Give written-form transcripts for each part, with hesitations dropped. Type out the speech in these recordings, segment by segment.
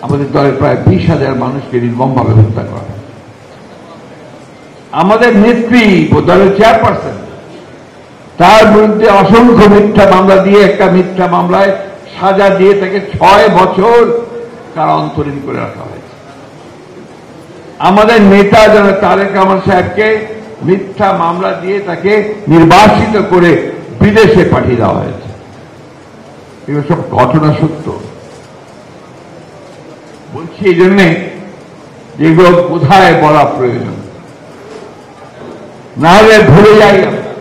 আমাদের দলের প্রায় 20,000 মানুষকে নির্মমভাবে হত্যা করা হয়। আমাদের নেত্রী ও দলের চেয়ারপারসন, তার বিরুদ্ধে অসংখ্য মিথ্যা মামলা দিয়ে একটা মিথ্যা মামলায় সাজা দিয়ে তাকে 6 বছর কারান্তরীণ করে রাখা হয়েছে। আমাদের নেতা যারা তারেক রহমান সাহেবকে মিথ্যা মামলা দিয়ে তাকে নির্বাসিত করে বিদেশে পাঠিয়ে দেওয়া হয়েছে। এগুলো সব ঘটনা সত্য। বলছি এই জন্যে যেগুলো কোথায় বলা প্রয়োজন, না হলে ভুলে যাই আমরা।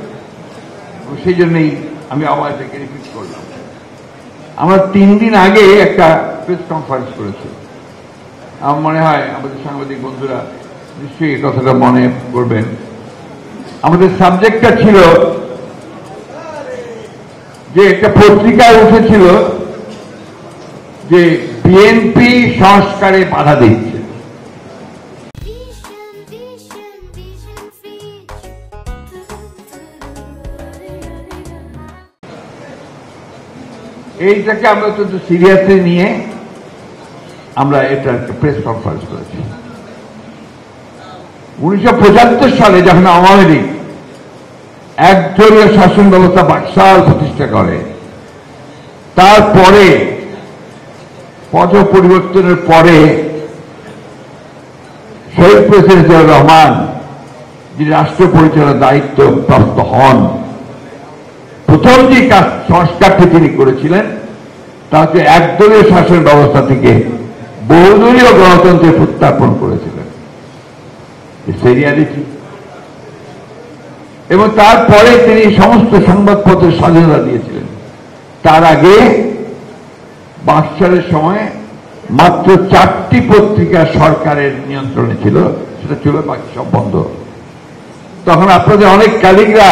সেই জন্যই আমি আবার এটাকে রিপিট করলাম। আমরা 3 দিন আগে একটা প্রেস কনফারেন্স করেছি। আমার মনে হয় আমাদের সাংবাদিক বন্ধুরা নিশ্চয়ই এই কথাটা মনে করবেন। আমাদের সাবজেক্টটা ছিল যে একটা পত্রিকায় উঠেছিল যে বিএনপি সংস্কারে বাধা দিচ্ছে। এইটাকে আমরা অত্যন্ত সিরিয়াসলি নিয়ে আমরা এটা প্রেস কনফারেন্স করেছি। 1975 সালে যখন আওয়ামী লীগ একদলীয় শাসন ব্যবস্থা বাকশাল প্রতিষ্ঠা করে, তারপরে পথ পরিবর্তনের পরে শহীদ প্রেসিডেন্ট জিয়াউর রহমান যিনি রাষ্ট্র পরিচালনার দায়িত্ব প্রাপ্ত হন, প্রথম যে সংস্কারটি তিনি করেছিলেন তা হচ্ছে একদলীয় শাসন ব্যবস্থা থেকে বহুদলীয় গণতন্ত্রে প্রত্যার্পণ করেছিলেন। রিয়ালিটি। এবং তারপরে তিনি সমস্ত সংবাদপত্রের স্বাধীনতা দিয়েছিলেন। তার আগে 52 সালের সময় মাত্র 4টি পত্রিকা সরকারের নিয়ন্ত্রণে ছিল, সেটা ছিল, বাকি সব বন্ধ। তখন আপনাদের অনেক কালিগরা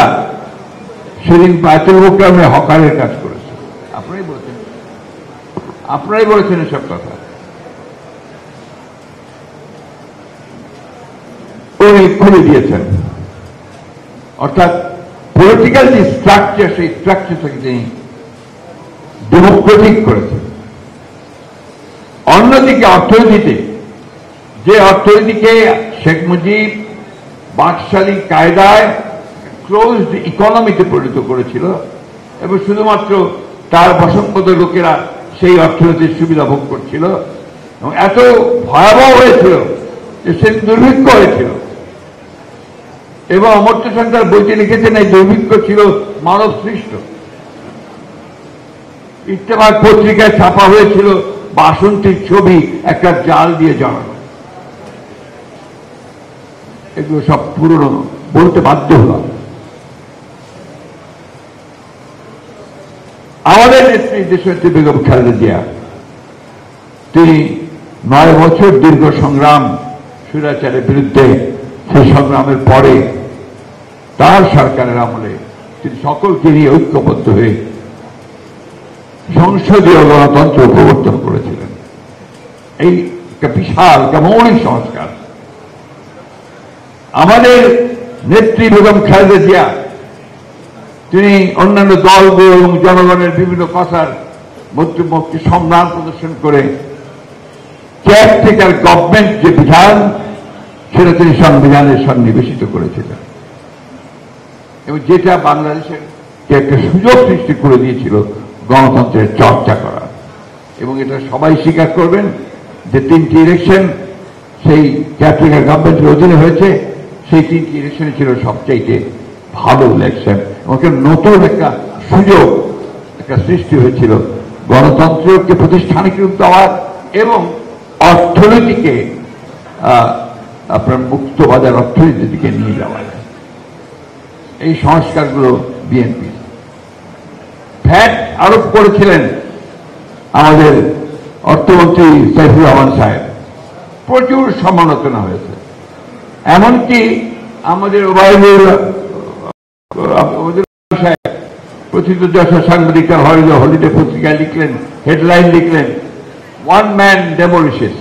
সেদিন বায়তুল মোকাররমে হকারের কাজ করেছে। আপনারাই বলেছেন এসব কথা। উনি খুলে দিয়েছেন। অর্থাৎ পলিটিক্যাল যে স্ট্রাকচার, সেই স্ট্রাকচারটাকে তিনি ডেমোক্রেটিক করেছেন। অন্যদিকে অর্থনীতিতে, যে অর্থনীতিকে শেখ মুজিব বাকশালী কায়দায় ক্লোজড ইকোনমিতে পরিণত করেছিল এবং শুধুমাত্র তার বসঙ্গত লোকেরা সেই অর্থনীতির সুবিধা ভোগ করছিল, এবং এত ভয়াবহ হয়েছিল যে সে দুর্ভিক্ষ হয়েছিল। এবং অমর্ত্য সেন তার বইতে লিখেছেন এই দুর্ভিক্ষ ছিল মানব সৃষ্ট। ইত্তেফাক পত্রিকায় ছাপা হয়েছিল বাসন্তীর ছবি একটা জাল দিয়ে জড়ানো। এগুলো সব পুরনো, বলতে বাধ্য হলাম। আমাদের নেত্রী দেশনেত্রী বেগম খালেদা জিয়া, তিনি 9 বছর দীর্ঘ সংগ্রাম স্বৈরাচারের বিরুদ্ধে, সেই সংগ্রামের পরে তার সরকারের আমলে তিনি সকলকে নিয়ে ঐক্যবদ্ধ হয়ে সংসদীয় গণতন্ত্র প্রবর্তন করেছিলেন। এই একটা বিশাল মৌলিক সংস্কার। আমাদের নেত্রী বেগম খালেদা জিয়া, তিনি অন্যান্য দলগুলো এবং জনগণের বিভিন্ন কথার মধ্যে সম্মান প্রদর্শন করে কেয়ারটেকার গভর্নমেন্ট যে বিধান, সেটা তিনি সংবিধানের সন্নিবেশিত করেছিলেন, এবং যেটা বাংলাদেশের একটা সুযোগ সৃষ্টি করে দিয়েছিল গণতন্ত্রের চর্চা করা। এবং এটা সবাই স্বীকার করবেন যে 3টি ইলেকশন সেই কেয়ারটেকার গভর্নমেন্টের অধীনে হয়েছে। সেই 3টি ইলেকশনে ছিল সবচাইতে ভালো ইলেকশন, এবং নতুন একটা সুযোগ একটা সৃষ্টি হয়েছিল গণতন্ত্রকে প্রতিষ্ঠানিক রূপ দেওয়ার এবং অর্থনীতিকে আপনার মুক্তবাজার অর্থনীতির দিকে নিয়ে যাওয়ার। এই সংস্কারগুলো বিএনপি। ভ্যাট আরোপ করেছিলেন আমাদের অর্থমন্ত্রী সাইফুর রহমান সাহেব, প্রচুর সমালোচনা হয়েছে। এমনকি আমাদের ওবায়দুল সাহেব প্রথিত যশা সাংবাদিক হলিডে পত্রিকায় লিখলেন, হেডলাইন লিখলেন, 1 man demolishes